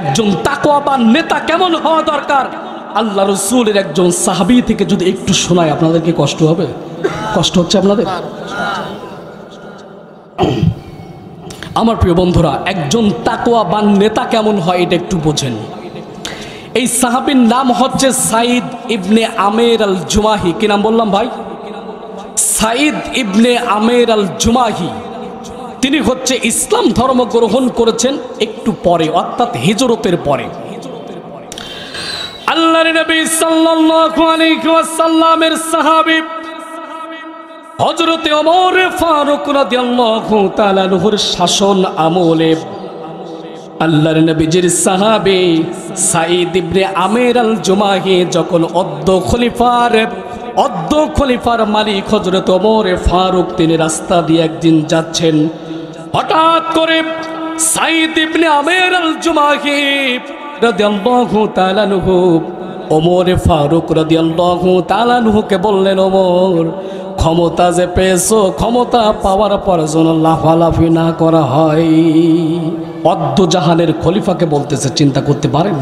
একজন তাকওয়াবান নেতা কেমন হওয়া দরকার আল্লাহ রাসূলের একজন সাহাবী থেকে যদি একটু শোনায় আপনাদের কি কষ্ট হবে? কষ্ট হচ্ছে আপনাদের? আমার প্রিয় বন্ধুরা, একজন তাকওয়াবান নেতা কেমন হয় এটা একটু বোঝেন। এই সাহাবীর নাম হচ্ছে সাঈদ ইবনে আমের আল জুমাহি। কি নাম বললাম ভাই? সাঈদ ইবনে আমের আল জুমাহি। তিনি হচ্ছে ইসলাম ধর্ম গ্রহণ করেছেন একটু পরে, অর্থাৎ হিজরতের পরে। আল্লাহর নবী সাল্লাল্লাহু আলাইহি ওয়াসাল্লামের সাহাবী হযরত ওমর ফারুক রাদিয়াল্লাহু তাআলা আনহুর শাসন আমলে আল্লাহর নবীজির সাহাবী সাঈদ ইবনে আমের আল জুমাহি যখন অদ্য খলিফার মালিক হযরত ওমর ফারুক তিনি রাস্তা দিয়ে একদিন যাচ্ছেন, হঠাৎ করে সাঈদ ইবনে আমের আল জুমাহি রাদিয়াল্লাহু তাআলা আনহু ওমর ফারুক রাদিয়াল্লাহু তাআলা আনহুকে বললেন, ওমর ক্ষমতা যে পেয়েছো, ক্ষমতা পাওয়ার পর যেন লাফালাফি না করা হয়। অদ্য জাহানের খলিফাকে বলতেছে, চিন্তা করতে পারেন?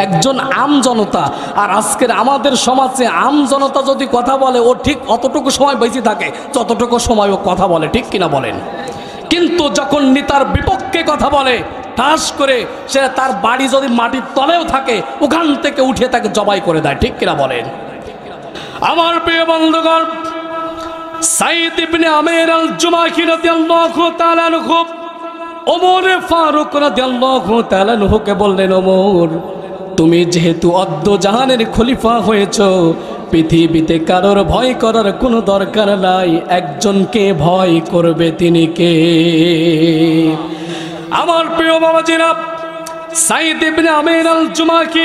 একজন আম জনতা। আর আজকের আমাদের সমাজে আম জনতা যদি কথা বলে ও ঠিক অতটুকু সময় বেঁচে থাকে যতটুকু সময় ও কথা বলে, ঠিক কিনা বলেন? কিন্তু যখন নেতার বিপক্ষে কথা বলে ঠাস করে সে তার বাড়ি যদি মাটির তলেও থাকে ওখান থেকে উঠে তাকে জবাই করে দেয়, ঠিক কিনা বলেন? আমার প্রিয় বন্ধুগণ, সাঈদ ইবনে আমের আল জুমাহি রাদিয়াল্লাহু তাআলা আনহু ওমর ফারুক রাদিয়াল্লাহু তাআলা আনহুকে বললেন, ওমর তুমি যেহেতু অদ্য জাহানের খলিফা হয়েছো, পৃথিবীতে কারোর ভয় করার কোনো দরকার নাই, একজনকে ভয় করবে, তিনি কে? আমার প্রিয় বাবাজিরা, সাঈদ ইবনে আমের আল জুমাহি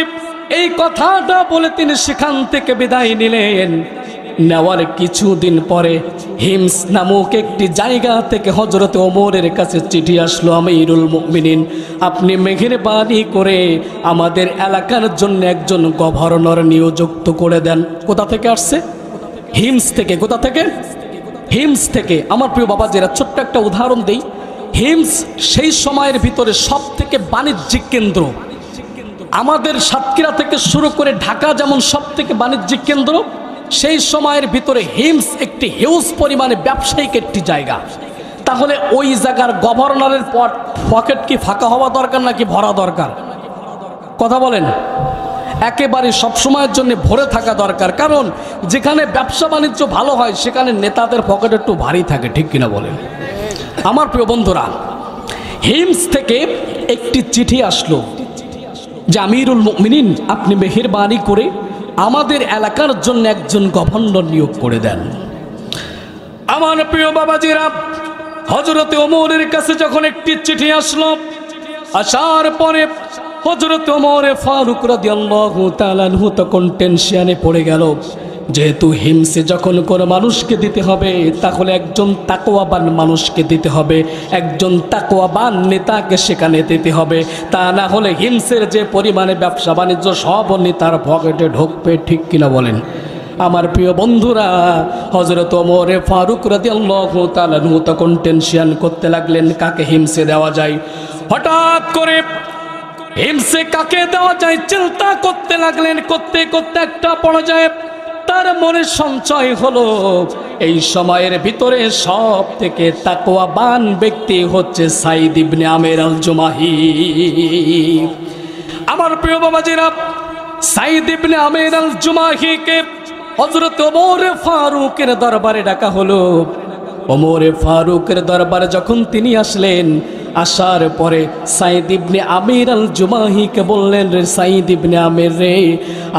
এই কথাটা বলে তিনি সেখান থেকে বিদায় নিলেন। নেওয়ার কিছুদিন পরে হিমস নামক একটি জায়গা থেকে হযরত ওমরের কাছে চিঠি আসলো, আমিরুল মুমিনিন আপনি মেহেরবানি করে আমাদের এলাকার জন্য একজন গভর্নর নিযুক্ত করে দেন। কোথা থেকে আসছে? হিমস থেকে। কোথা থেকে? হিমস থেকে। আমার প্রিয় বাবাজিরা, ছোট্ট একটা উদাহরণ দেই। হিমস সেই সময়ের ভিতরে সব থেকে বাণিজ্যিক কেন্দ্র। আমাদের সাতক্ষীরা থেকে শুরু করে ঢাকা যেমন সব থেকে বাণিজ্যিক কেন্দ্র, সেই সময়ের ভিতরে হিমস একটি হিউজ পরিমাণে ব্যবসায়িক একটি জায়গা। তাহলে ওই জায়গার গভর্নরের পকেট কি ফাঁকা হওয়া দরকার নাকি ভরা দরকার? কথা বলেন। একেবারে সবসময়ের জন্য ভরে থাকা দরকার, কারণ যেখানে ব্যবসা বাণিজ্য ভালো হয় সেখানে নেতাদের পকেট একটু ভারী থাকে, ঠিক কিনা বলেন? আমার প্রিয় বন্ধুরা, হিমস থেকে একটি চিঠি আসলো যে আমিরুল মুমিনিন আপনি মেহেরবানি করে আমাদের এলাকার জন্য একজন গভর্নর নিয়োগ করে দেন। আমার প্রিয় বাবাজিরা, হযরত ওমরের কাছে যখন একটি চিঠি আসলো, আসার পরে হযরত ওমর ফারুক রাদিয়াল্লাহু তাআলা আনহু তখন টেনশনে পড়ে গেল। যেহেতু হিমসে যখন কোনো মানুষকে দিতে হবে তাহলে একজন তাকওয়াবান মানুষকে দিতে হবে, একজন তাকওয়াবান নেতাকে সেখানে দিতে হবে, তা না হলে হিমসের যে পরিমাণে ব্যবসা বাণিজ্য সব নেতার পকেটে ঢুকবে, ঠিক কিনা বলেন? আমার প্রিয় বন্ধুরা, হযরত ওমর ফারুক রাদিয়াল্লাহু তাআলা আনহু তখন টেনশন করতে লাগলেন কাকে হিমসে দেওয়া যায়। হঠাৎ করে হিমসে কাকে দেওয়া যায় চিন্তা করতে লাগলেন। করতে করতে একটা পর্যায়ে তার মনে সঞ্চয় হলো এই সময়ের ভিতরে সব থেকে তাকওয়াবান ব্যক্তি হচ্ছে সাঈদ ইবনে আমের আল জুমাহি। আমার প্রিয় বাবাজিরা, সাঈদ ইবনে আমের আল জুমাহিকে হযরত ওমর ফারুকের দরবারে ডাকা হলো। ওমর ফারুকের দরবারে যখন তিনি আসলেন, আসার পরে সাঈদ ইবনে আমের আল জুমাহিকে বললেন, রে সাঈদ ইবনে আমের রে,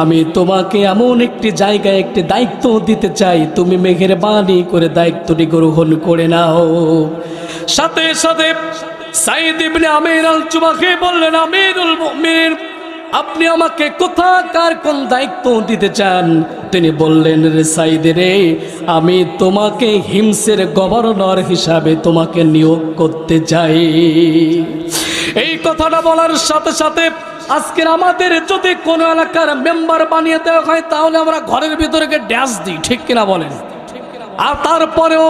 আমি তোমাকে এমন একটি জায়গায় একটি দায়িত্ব দিতে চাই, তুমি মেহেরবানি করে দায়িত্বটি গ্রহণ করে নাও। সাথে সাথে সাঈদ ইবনে আমের আল জুমাহি বললেন, আমিরুল মুমিনিন আপনি আমাকে কোথাকার কোন দায়িত্ব দিতে চান? তিনি বললেন, রে সাঈদ রে, আমি তোমাকে হিমসের গভর্নর হিসাবে তোমাকে নিয়োগ করতে চাই। এই কথাটা বলার সাথে সাথে আজকের আমাদের যদি কোনো এলাকার মেম্বার বানিয়ে দেওয়া হয় তাহলে আমরা ঘরের ভিতরে ড্যাশ দিই, ঠিক কিনা বলেন? আর তারপরেও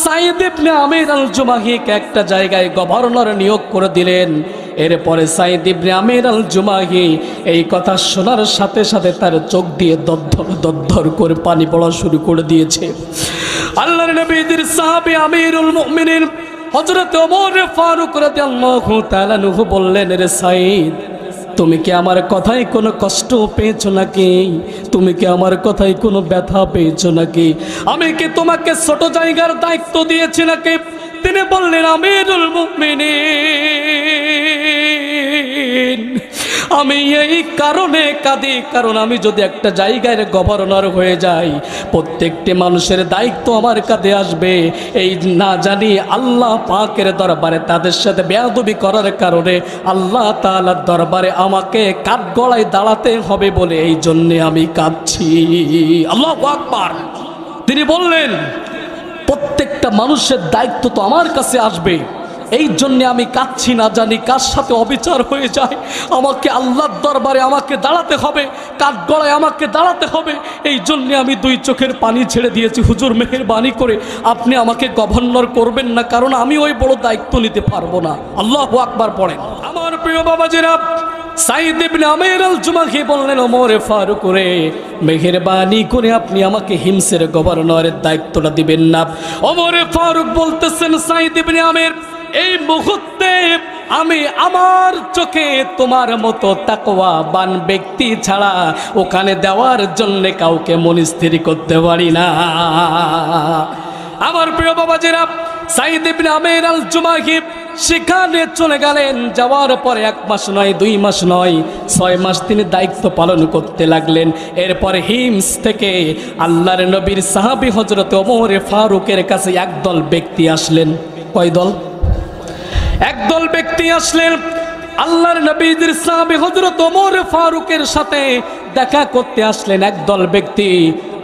সাইদ ইবনে আমির আল জুমাহিকে একটা জায়গায় গভর্নর নিয়োগ করে দিলেন। এরপরে সাইদ ইবনে আমির আল জুমাহি এই কথা শোনার সাথে সাথে তার চোখ দিয়ে দরদর করে পানি পড়া শুরু করে দিয়েছে। আল্লাহর নবীর সাহাবী আমিরুল মুমিনিন হযরত ওমর ফারুক রাদিয়াল্লাহু তাআলা আনহু বললেন, রে সাইদ, তুমি কি আমার কথায় কোনো কষ্ট পেয়েছো নাকি? তুমি কি আমার কথায় কোনো ব্যথা পেয়েছো নাকি? আমি কি তোমাকে ছোট জায়গার দায়িত্ব দিয়েছি নাকি? তিনি বললেন, আমিরুল মুমিনিন, আমি এই কারণে কাঁদি, কারণ আমি যদি একটা জায়গায় গভর্নর হয়ে যাই, প্রত্যেকটি মানুষের দায়িত্ব আমার কাঁধে আসবে। এই না জানি আল্লাহ পাকের দরবারে তাদের সাথে বেয়াদবি করার কারণে আল্লাহ তাআলার দরবারে আমাকে কাঠগড়ায় দাঁড়াতে হবে বলে এই জন্যে আমি কাঁদছি। আল্লাহু আকবার। তিনি বললেন, প্রত্যেকটা মানুষের দায়িত্ব তো আমার কাছে আসবে, এই জন্যে আমি কাঁদছি, না জানি কার সাথে অবিচার হয়ে যায়। আমাকে আল্লাহর দরবারে আমাকে দাঁড়াতে হবে, কাঠগড়ায় আমাকে দাঁড়াতে হবে, এই জন্যে আমি দুই চোখের পানি ছেড়ে দিয়েছি। হুজুর মেহেরবানি করে আপনি আমাকে গভর্নর করবেন না, কারণ আমি ওই বড় দায়িত্ব নিতে পারবো না। আল্লাহু আকবার পড়েন। আমার প্রিয় বাবাজিরা, সাইদ ইবনে আমির আল জুমাহি বললেন, ওমর ফারুক রে, মেহেরবানি করে আপনি আমাকে হিমসের গভর্নরের দায়িত্বটা দিবেন না। ওমর ফারুক বলতেছেন, সাইদ ইবনে আমির, এই মুহূর্তে আমি আমার চোখে তোমার মতো তাকওয়াবান ব্যক্তি ছাড়া ওখানে দেওয়ার জন্য কাউকে মনস্থির করতে পারি না। আমার প্রিয় বাবাজিরা, সাইদ ইবনে আমির আল জুমাহি সেখানে চলে গেলেন। যাওয়ার পরে 1 মাস নয়, 2 মাস নয়, 6 মাস তিনি দায়িত্ব পালন করতে লাগলেন। এরপরে হিমস থেকে আল্লাহর নবীর সাহাবী হযরত ওমর ফারুকের কাছে একদল ব্যক্তি আসলেন। কয় দল? একদল ব্যক্তি আসলেন আল্লাহর নবীর সাহাবী হযরত ওমর ফারুকের সাথে দেখা করতে আসলেন। একদল ব্যক্তি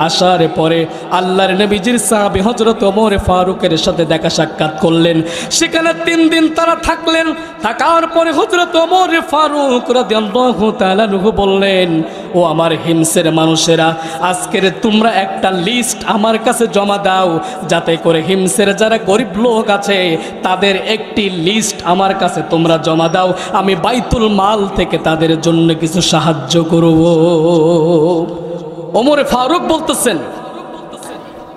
আসার পরে আল্লাহর নবীজির সাহাবী হযরত ওমর ফারুকের সাথে দেখা সাক্ষাৎ করলেন। সেখানে 3 দিন তারা থাকলেন। থাকার পরে হযরত ওমর ফারুক রাদিয়াল্লাহু তাআলা আনহু বললেন, ও আমার হিমসের মানুষেরা, আজকের তোমরা একটা লিস্ট আমার কাছে জমা দাও, যাতে করে হিমসের যারা গরিব লোক আছে তাদের একটি লিস্ট আমার কাছে তোমরা জমা দাও, আমি বাইতুল মাল থেকে তাদের জন্য কিছু সাহায্য করব। ওমর ফারুক বলতেছেন,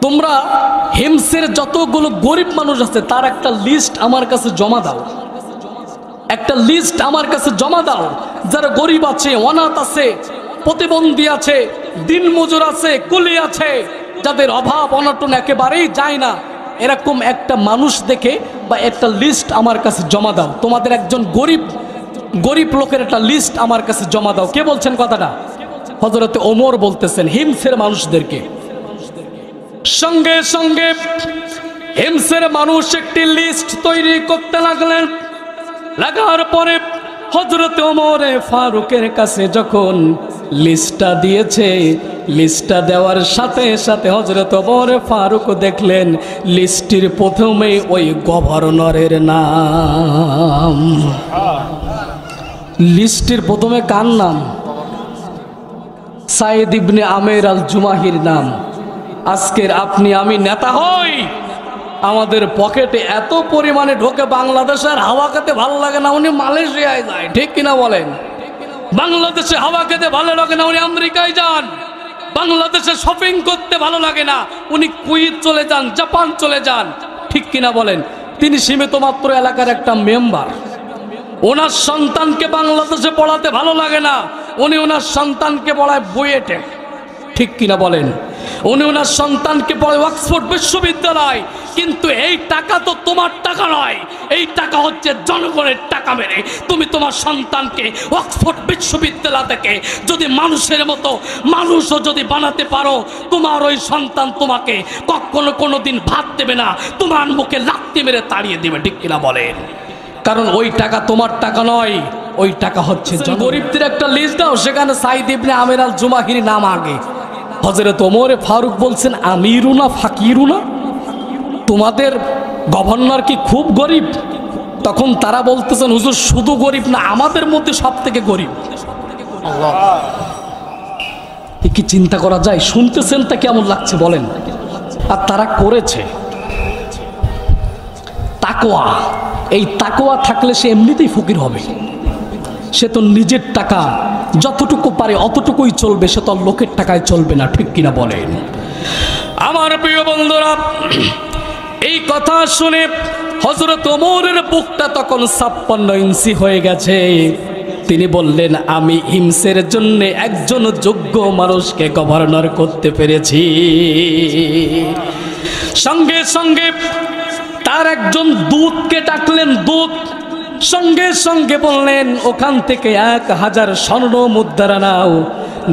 তোমরা হিমসের যতগুলো গরিব মানুষ আছে তার একটা লিস্ট আমার কাছে জমা দাও, একটা লিস্ট আমার কাছে জমা দাও। যারা গরিব আছে, অনাথ আছে, প্রতিবন্ধী আছে, দিনমজুর আছে, কুলি আছে, যাদের অভাব অনটন একেবারেই যায় না, এরকম একটা মানুষ দেখে বা একটা লিস্ট আমার কাছে জমা দাও। তোমাদের একজন গরিব লোকের একটা লিস্ট আমার কাছে জমা দাও। কে বলছেন কথাটা? হযরত ওমর বলতেছেন হিমসের মানুষদেরকে। সঙ্গে সঙ্গে হিমসের মানুষ একটি লিস্ট তৈরি করতে লাগলেন। লাগার পরে হযরত ওমর ফারুকের কাছে যখন লিস্টটা দিয়েছে, লিস্টটা দেওয়ার সাথে সাথে হযরত ওমর ফারুক দেখলেন লিস্টের প্রথমেই ওই গভর্নরের নাম। লিস্টের প্রথমে কার নাম? সাইদ ইবনে আমির আল জুমাহির নাম। আজকের আপনি আমি নেতা হই, আমাদের পকেটে এত পরিমাণে ঢোকে, বাংলাদেশের হাওয়া খেতে ভালো লাগে না, উনি মালয়েশিয়ায় যায়, ঠিক কিনা বলেন? বাংলাদেশে হাওয়া খেতে ভালো লাগে না, উনি আমেরিকায় যান। বাংলাদেশে শপিং করতে ভালো লাগে না, উনি কুয়েত চলে যান, জাপান চলে যান, ঠিক কিনা বলেন? তিনি সীমিত মাত্র এলাকার একটা মেম্বার। ওনার সন্তানকে বাংলাদেশে পড়াতে ভালো লাগে না, উনি ওনার সন্তানকে পড়ায় বুয়েটে, ঠিক কিনা বলেন? উনি ওনার সন্তানকে পড়ে অক্সফোর্ড বিশ্ববিদ্যালয়। কিন্তু এই টাকা তো তোমার টাকা নয়, এই টাকা হচ্ছে জনগণের টাকা। মেরে তুমি তোমার সন্তানকে অক্সফোর্ড বিশ্ববিদ্যালয় থেকে যদি মানুষের মতো মানুষও যদি বানাতে পারো, তোমার ওই সন্তান তোমাকে কখনো কোনোদিন ভাত দেবে না, তোমার মুখে লাথি মেরে তাড়িয়ে দেবে, ঠিক কিনা বলেন? কারণ ওই টাকা তোমার টাকা নয়, ওই টাকা হচ্ছে গরিবদের একটা লিস্ট দাও, সেখানে সাইদ ইবনে আমির আল জুমাহির নাম আগে। হযরত ওমর ফারুক বলছেন, আমিরুনা ফাকিরুনা, তোমাদের গভর্নর কি খুব গরিব? তখন তারা বলতেছেন, হুজুর শুধু গরিব না, আমাদের মধ্যে সব থেকে গরিব। আল্লাহ, কি চিন্তা করা যায়? শুনতেছেন তা কেমন লাগছে বলেন? আর তারা করেছে, তাকওয়া, এই তাকওয়া থাকলে সে এমনিতেই ফকির হবে। সে তো নিজের টাকা যতটুকু পারে অতটুকুই চলবে, সে তো লোকের টাকায় চলবে না, ঠিক কিনা বলেন? আমার প্রিয় বন্ধুরা, এই কথা শুনে হযরত ওমরের বুকটা তখন 56 ইঞ্চি হয়ে গেছে। তিনি বললেন, আমি হিমসের জন্য একজন যোগ্য মানুষকে গভর্নর করতে পেরেছি। সঙ্গে সঙ্গে তার একজন দূতকে ডাকলেন। দূত সঙ্গে সঙ্গে বললেন, ওখান থেকে 1000 স্বর্ণ মুদ্রা নাও,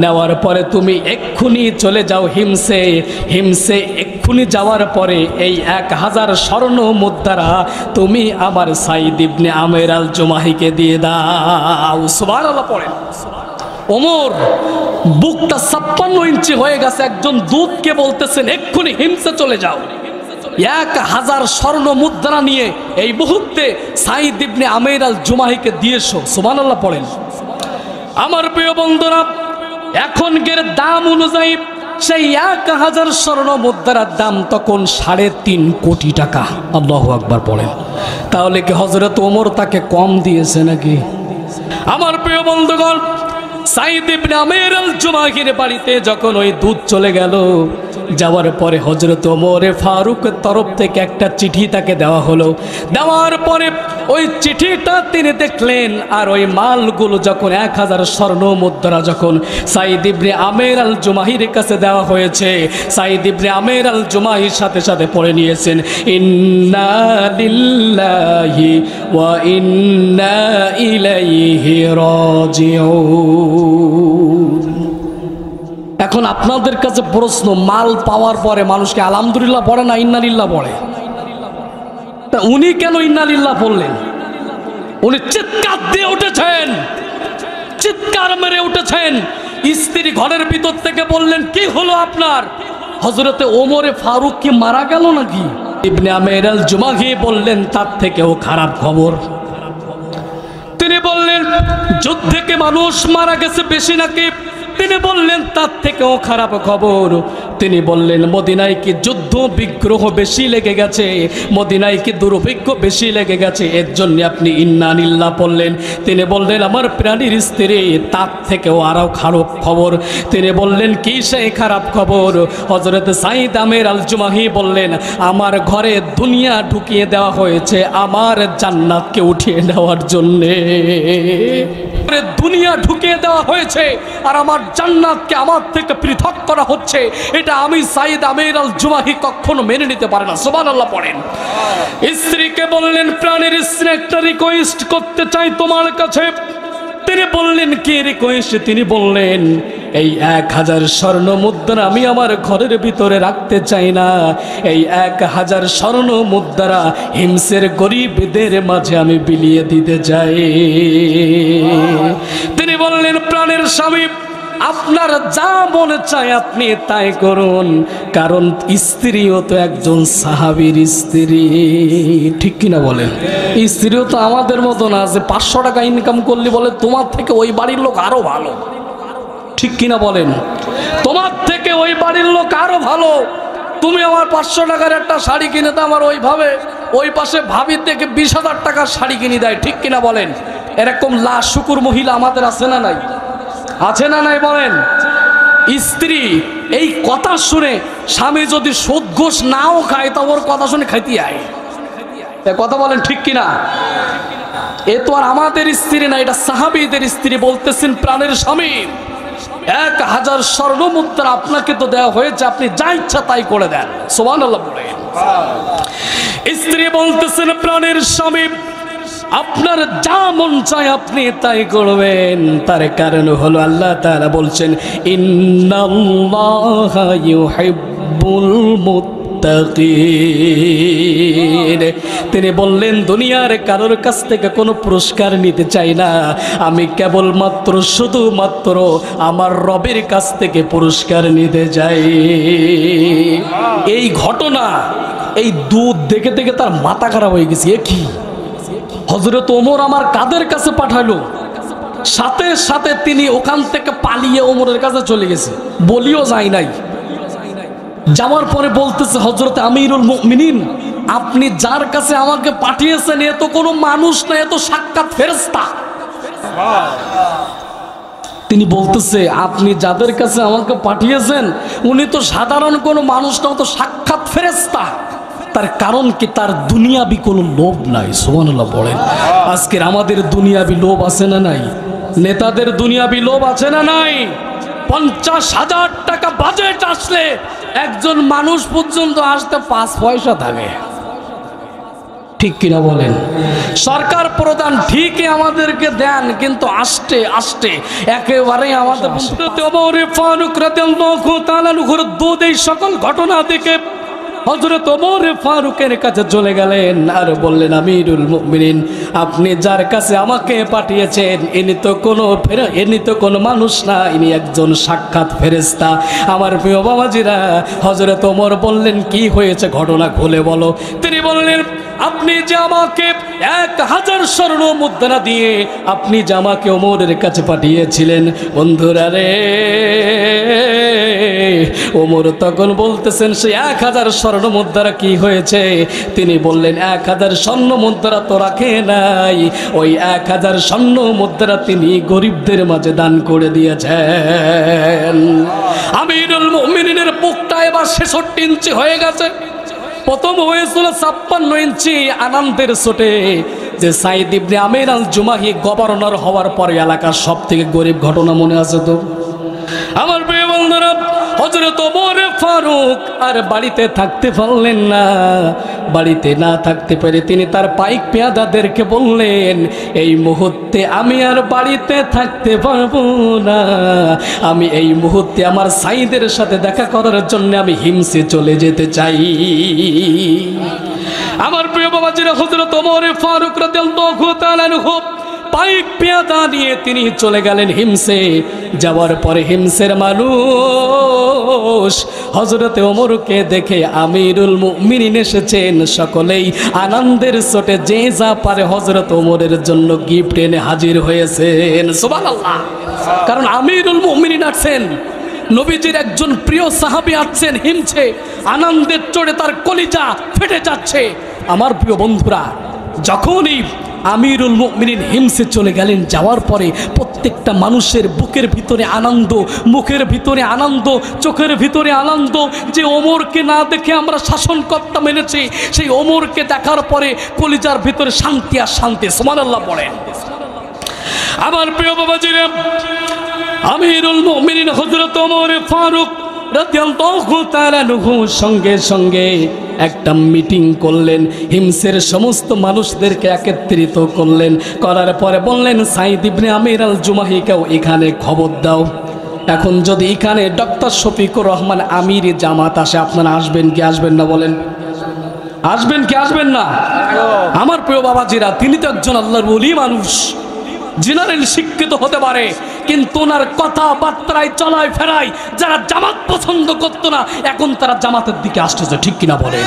নেওয়ার পরে তুমি এক্ষুনি চলে যাও হিমসে। হিমসে এক্ষুনি যাওয়ার পরে এই 1000 স্বর্ণ মুদ্রা তুমি আমার সাইদ ইবনে আমের আল জুমাহিকে দিয়ে দাও। সুবহানাল্লাহ পড়েন। ওমর বুকটা 56 ইঞ্চি হয়ে গেছে, একজন দূতকে বলতেছেন এক্ষুনি হিমসে চলে যাও, 1000 স্বর্ণ মুদ্রা নিয়ে এই মুহূর্তে সাইদ ইবনে আমের আল জুমাহিকে দিয়েছো। সুবহানাল্লাহ পড়েন। আমার প্রিয় বন্ধুরা, এখনকার দাম অনুযায়ী সেই 1000 স্বর্ণ মুদ্রার দাম তখন 3.5 কোটি টাকা। আল্লাহু আকবার পড়েন। তাহলে কি হযরত ওমর তাকে কম দিয়েছে নাকি? আমার প্রিয় বন্ধুগণ, সাইদ ইবনে আমের আল জুমাহির বাড়িতে যখন ওই দূত চলে গেল, যাওয়ার পরে হযরত ওমর ফারুকের তরফ থেকে একটা চিঠি তাকে দেওয়া হলো। দেওয়ার পরে ওই চিঠিটা তিনি দেখলেন, আর ওই মালগুলো যখন 1000 স্বর্ণ মুদ্রা যখন সাইদ ইবনে আমের আল জুমাহির কাছে দেওয়া হয়েছে, সাইদ ইবনে আমের আল জুমাহির সাথে সাথে পড়ে নিয়েছেন, ইন্না লিল্লাহি ওয়া ইন্না ইলাইহি রাজিউন। এখন আপনাদের কাছে প্রশ্ন, মাল পাওয়ার পরে মানুষকে আলহামদুলিল্লাহ পড়ে না ইন্নালিল্লাহ পড়ে? তা উনি কেন ইন্নালিল্লাহ পড়লেন? উনি চিৎকার দিয়ে উঠেছেন, চিৎকার মেরে উঠেছেন। স্ত্রী ঘরের ভিতর থেকে বললেন, কি হলো আপনার? হযরতে ওমরে ফারুক কি মারা গেল নাকি? ইবনে আমের আল জুমাহি বললেন, তার থেকেও খারাপ খবর। তিনি বললেন, যুদ্ধে কি মানুষ মারা গেছে বেশি নাকি? তিনি বললেন, তার থেকেও খারাপ খবর। তিনি বললেন, মদিনায় কি যুদ্ধ বিগ্রহ বেশি লেগে গেছে, মদিনায় কি দুর্ভিক্ষ বেশি লেগে গেছে, এর জন্য আপনি ইন্না লিল্লাহ পড়লেন? তিনি বললেন, আমার প্রাণীর স্ত্রী, তার থেকেও আরও খারাপ খবর। তিনি বললেন, কি সেই খারাপ খবর? হযরত সাইদ আমের আল জুমাহি বললেন, আমার ঘরে দুনিয়া ঢুকিয়ে দেওয়া হয়েছে আমার জান্নাতকে উঠিয়ে নেওয়ার জন্যে। দুনিয়া ঢুকিয়ে দেওয়া হয়েছে আর আমার জান্নাতকে আমার থেকে পৃথক করা হচ্ছে, এটা আমি সাইদ আমের আল জুমাহি কখনো মেনে নিতে পারে না। সুবহানাল্লাহ পড়েন। স্ত্রীকে বললেন, প্রাণের স্ত্রী, একটা রিকোয়েস্ট করতে চাই তোমার কাছে। তিনি বললেন, কি রিকোয়েস্ট? তিনি বললেন, এই 1000 স্বর্ণ মুদ্রা আমি আমার ঘরের ভিতরে রাখতে চাই না, এই 1000 স্বর্ণ মুদ্রা হিমসের গরিবদের মাঝে আমি বিলিয়ে দিতে চাই। তিনি বললেন, প্রাণের স্বামী, আপনার যা মনে চায় আপনি তাই করুন, কারণ স্ত্রীও তো একজন সাহাবীর স্ত্রী, ঠিক কিনা বলেন? স্ত্রীও তো আমাদের মতো না যে 500 টাকা ইনকাম করলে বলে তোমার থেকে ওই বাড়ির লোক আরো ভালো, ঠিক কিনা বলেন? তোমার থেকে ওই বাড়ির লোক আরো ভালো, তুমি আমার 500 টাকার একটা শাড়ি কিনে দাও, আমার ওইভাবে ওই পাশে ভাবির থেকে 20,000 টাকার শাড়ি কিনে দেয়, ঠিক কিনা বলেন? এরকম লাশ শুকুর মহিলা আমাদের আছে না নাই? আছে না নাই বলেন? স্ত্রী এই কথা শুনে, স্বামী যদি সুদ ঘুষ নাও খায় তা ওর কথা শুনে খাইতে আয়, কথা বলেন ঠিক কিনা? এ তো আর আমাদের স্ত্রী না, এটা সাহাবীদের স্ত্রী বলতেছেন, প্রাণের স্বামী 1000 স্বর্ণ মুদ্রা আপনাকে তো দেওয়া হয়েছে, আপনি যা ইচ্ছা তাই করে দেন। সুবহানাল্লাহ বলেন। স্ত্রী বলতেছেন, প্রাণের স্বামী, আপনার যা মন চায় আপনি তাই করবেন। তার কারণ হলো আল্লাহ তাআলা বলছেন, ইন্নাল্লাহা ইউহিব্বুল মুত্তাকিন। তিনি বললেন, দুনিয়ার কারোর কাছ থেকে কোনো পুরস্কার নিতে চাই না, আমি কেবলমাত্র শুধুমাত্র আমার রবের কাছ থেকে পুরস্কার নিতে চাই। এই ঘটনা, এই দুধ দেখে দেখে তার মাথা খারাপ হয়ে গেছে। এ কি? হযরত ওমর আমার কাদের কাছে পাঠালো, সাথে সাথে তিনি ওখান থেকে পালিয়ে ওমরের কাছে চলে গেছে, বলিও যায় নাই। যাওয়ার পরে বলতেছে, হযরত আমিরুল মুমিনিন আপনি যার কাছে আমাকে পাঠিয়েছেন এ তো কোনো মানুষ না, এ তো সাক্ষাৎ ফেরেশতা। তিনি বলতেছে আপনি যাদের কাছে আমাকে পাঠিয়েছেন উনি তো সাধারণ কোনো মানুষ না, তো সাক্ষাৎ ফেরেশতা। তার কারণ কি? তার দুনিয়াবি কোনো লোভ নাই। সুবহানাল্লাহ বলেন। আজকের আমাদের দুনিয়াবি লোভ আছে না নাই? নেতাদের দুনিয়াবি লোভ আছে না নাই? 50,000 টাকা বাজেট আসলে একজন মানুষ পর্যন্ত আসতে 5 পয়সা থাকে, ঠিক কিনা বলেন? সরকার প্রধান ঠিকই আমাদেরকে দেন, কিন্তু আসতে আসতে একেবারে আমাদের ওমর ফারুক রাদিয়াল্লাহু তাআলা আনহুর দুধ এই সকল ঘটনা দেখে হযরত ওমর ফারুকের কাছে চলে গেলেন আর বললেন, আমিরুল মুমিনিন, আপনি যার কাছে আমাকে পাঠিয়েছেন ইনি তো কোনো মানুষ না, ইনি একজন সাক্ষাৎ ফেরেশতা। আমার প্রিয় বাবাজিরা, হযরত ওমর বললেন, কি হয়েছে ঘটনা খুলে বলো। তিনি বললেন, আপনি যে আমাকে 1000 স্বর্ণ মুদ্রা দিয়ে আপনি যে আমাকে ওমরের কাছে পাঠিয়েছিলেন, বন্ধুরা রে, ওমর তখন বলতেছেন সে 1000 স্বর্ণ মুদ্রা কি হয়েছে? তিনি বললেন, 1000 স্বর্ণ মুদ্রা তো রাখে নাই, ওই 1000 স্বর্ণ মুদ্রা তিনি গরিবদের মাঝে দান করে দিয়েছেন। আমিরুল মুমিনিনের বুকটা এবার 66 ইঞ্চি হয়ে গেছে। প্রথম হয়েছিল 56 ইঞ্চি আনন্দের চোটে, যে সাইদ ইবনে আমির আল জুমাহি গভর্নর হওয়ার পরে এলাকার সব থেকে গরিব ঘটনা মনে আছে তো? আমার প্রিয় বন্ধুরা, হযরত ওমর ফারুক আর বাড়িতে থাকতে পারলেন না। বাড়িতে না থাকতে পেরে তিনি তার পাইক পেয়াদাদেরকে বললেন, এই মুহূর্তে আমি আর বাড়িতে থাকতে পারবো না, আমি এই মুহূর্তে আমার সাইদের সাথে দেখা করার জন্য আমি হিমসে চলে যেতে চাই। আমার প্রিয় বাবাজিরা, হযরত ওমর ফারুক রাদিয়াল্লাহু তাআলা আনহু পাইক পেয়াদা নিয়ে তিনি চলে গেলেন হিমসে। যাওয়ার পরে হিমসের মানুষ হযরতে ওমরকে দেখে আমিরুল মুমিনিন এসেছেন, সকলেই আনন্দের চোটে যে যা পারে হযরত ওমরের জন্য গিফট এনে হাজির হয়েছেন। সুবহানাল্লাহ। কারণ আমিরুল মুমিনিন আছেন, নবীজির একজন প্রিয় সাহাবী আছেন হিমসে, আনন্দের চোটে তার কলিজা ফেটে যাচ্ছে। আমার প্রিয় বন্ধুরা, যখনই আমিরুল মুমিনিন হিমসে চলে গেলেন, যাওয়ার পরে প্রত্যেকটা মানুষের বুকের ভিতরে আনন্দ, মুখের ভিতরে আনন্দ, চোখের ভিতরে আনন্দ, যে ওমরকে না দেখে আমরা শাসনকর্তা মেনেছি, সেই ওমরকে দেখার পরে কলিজার ভিতরে শান্তি আর শান্তি। সুবহানাল্লাহ পড়েন। আমার প্রিয় বাবাজিরা, আমিরুল মুমিনিন হযরত ওমর ফারুক রাদিয়াল্লাহু তাআলা আনহু সঙ্গে সঙ্গে একটা মিটিং করলেন, হিমসের সমস্ত মানুষদেরকে একত্রিত করলেন। করার পরে বললেন, সাইদ ইবনে আমির আল জুমাহিকেও এখানে খবর দাও। এখন যদি এখানে ডক্টর শফিকুর রহমান আমির জামাত আসে, আপনারা আসবেন কি আসবেন না বলেন? আসবেন কি আসবেন না? আমার প্রিয় বাবাজিরা, তিনি তো একজন আল্লাহর ওলি মানুষ, জেনারেল শিক্ষিত হতে পারে, কিন্তু ওনার কথাবার্তায় চলায় ফেরায় যারা জামাত পছন্দ করতো না, এখন তারা জামাতের দিকে আসতেছে, ঠিক কিনা বলে?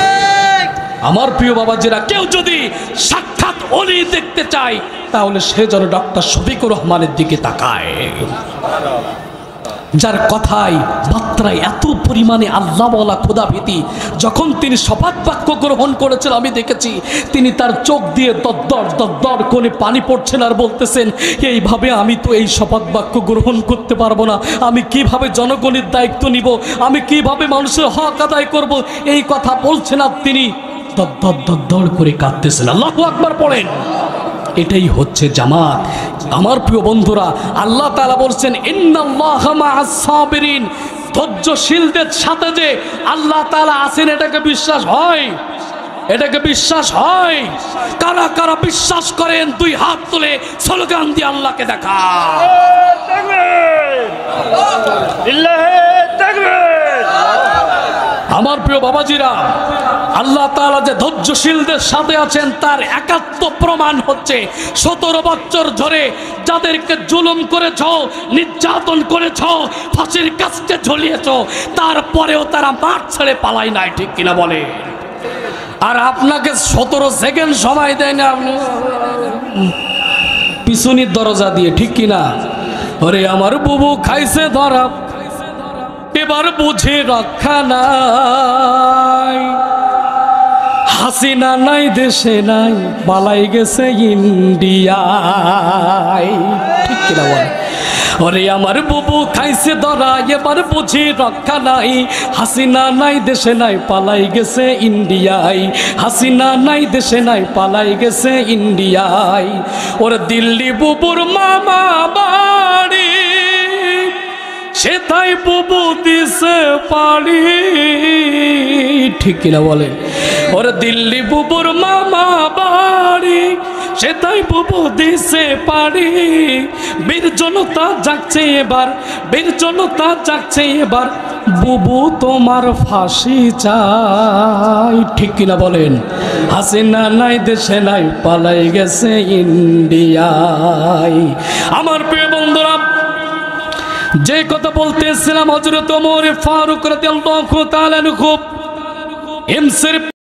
আমার প্রিয় বাবাজিরা, কেউ যদি সাক্ষাৎ ওলি দেখতে চায় তাহলে সে যেন ডক্টর শফিকুর রহমানের দিকে তাকায়, যার কথায় বার্তায় এত পরিমাণে আল্লাহ বলা খোদাভীতি। যখন তিনি শপথ বাক্য গ্রহণ করেছেন, আমি দেখেছি তিনি তার চোখ দিয়ে দরদর দরদর করে পানি পড়ছেন আর বলতেছেন, এইভাবে আমি তো এই শপথ বাক্য গ্রহণ করতে পারবো না, আমি কিভাবে জনগণের দায়িত্ব নিব, আমি কিভাবে মানুষের হক আদায় করব, এই কথা বলছেন আর তিনি দরদর দরদর করে কাঁদতেছেন। আল্লাহু আকবার পড়েন। এটাই হচ্ছে জামাত। আমার প্রিয় বন্ধুরা, আল্লাহ তাআলা বলছেন, ইন্নাল্লাহা মা'আস সাবিরিন, ধৈর্যশীলদের সাথে যে আল্লাহ তাআলা আছেন, এটাকে বিশ্বাস হয়? এটাকে বিশ্বাস হয়? কারা কারা বিশ্বাস করেন? দুই হাত তুলে স্লোগান দিয়ে আল্লাহকে দেখা। আমার প্রিয় বাবাজিরা, আল্লাহ তাআলা যে ধৈর্যশীলদের সাথে আছেন তার একাত্ম প্রমাণ হচ্ছে 17 বছর ধরে যাদেরকে জুলুম করেছ, নির্যাতন করেছ, ফাঁসির কাস্টে ঝুলিয়েছ, তারপরেও তারা মাঠ ছেড়ে পালায় নাই, ঠিক কিনা বলে? আর আপনাকে 17 সেকেন্ড সময় দেয় না, আপনি পিছনের দরজা দিয়ে, ঠিক কিনা? ওরে আমার বুবু খাইছে ধরা, এবার বুঝে রক্ষা নাই, হাসিনা নাই দেশে নাই, পালাই গেছে ইন্ডিয়ায়। ঠিক কিনা বল? ওরে আমার বুবু খাইছে ধরা, এবার বুঝি রক্ষা নাই। হাসিনা নাই দেশে নাই, পালাই গেছে ইন্ডিয়ায়। হাসিনা নাই দেশে নাই, পালাই গেছে ইন্ডিয়ায়। ওর দিল্লি বুবুর মামা বাড়ি, সেটাই বুবু দিছে পাড়ি। ঠিক কিনা বলেন? ওর দিল্লি বুবুর মামা বাড়ি, সেটাই বুবু দিছে পাড়ি। বীর জনতা জাগছে এবার, বীর জনতা জাগছে এবার, বুবু তোমার ফাঁসি চাই। ঠিক কিনা বলেন? হাসিনা নাই দেশে নাই, পালাই গেছে ইন্ডিয়ায়। আমার প্রিয় বন্ধুরা, যে কথা বলতেছিলাম, হযরত ওমর ফারুক রাদিয়াল্লাহু তাআলা আনহু হিমসের